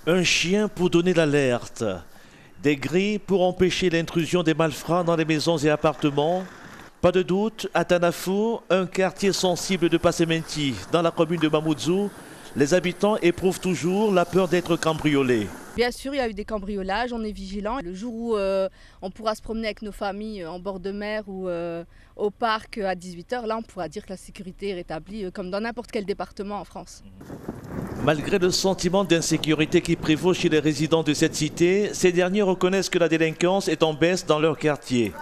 Un chien pour donner l'alerte. Des grilles pour empêcher l'intrusion des malfrats dans les maisons et appartements. Pas de doute, à Tanafou, un quartier sensible de Passementi, dans la commune de Mamoudzou, les habitants éprouvent toujours la peur d'être cambriolés. Bien sûr, il y a eu des cambriolages, on est vigilant. Le jour où on pourra se promener avec nos familles en bord de mer ou au parc à 18h, là on pourra dire que la sécurité est rétablie comme dans n'importe quel département en France. Malgré le sentiment d'insécurité qui prévaut chez les résidents de cette cité, ces derniers reconnaissent que la délinquance est en baisse dans leur quartier.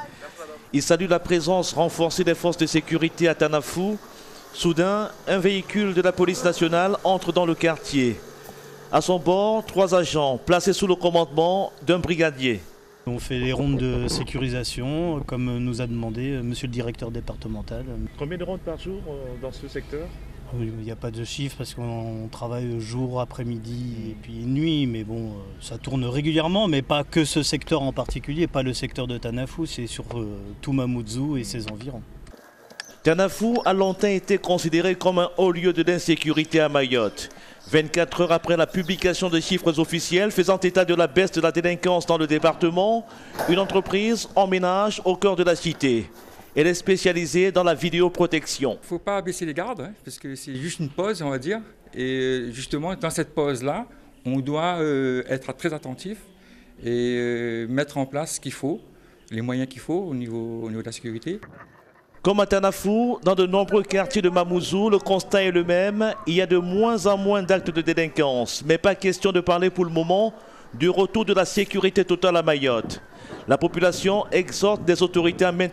Ils saluent la présence renforcée des forces de sécurité à Tanafou. Soudain, un véhicule de la police nationale entre dans le quartier. À son bord, 3 agents placés sous le commandement d'un brigadier. On fait les rondes de sécurisation, comme nous a demandé monsieur le directeur départemental. Combien de rondes par jour dans ce secteur ? Il n'y a pas de chiffre parce qu'on travaille jour, après-midi et puis nuit, mais bon, ça tourne régulièrement, mais pas que ce secteur en particulier, pas le secteur de Tanafou, c'est sur tout Mamoudzou et ses environs. Tanafou a longtemps été considéré comme un haut lieu de l'insécurité à Mayotte. 24 heures après la publication de chiffres officiels faisant état de la baisse de la délinquance dans le département, une entreprise emménage au cœur de la cité. Elle est spécialisée dans la vidéoprotection. Il ne faut pas baisser les gardes, parce que c'est juste une pause, on va dire. Et justement, dans cette pause-là, on doit être très attentif et mettre en place ce qu'il faut, les moyens qu'il faut au niveau de la sécurité. Comme à Tanafou, dans de nombreux quartiers de Mamoudzou, le constat est le même. Il y a de moins en moins d'actes de délinquance. Mais pas question de parler pour le moment du retour de la sécurité totale à Mayotte. La population exhorte des autorités à maintenir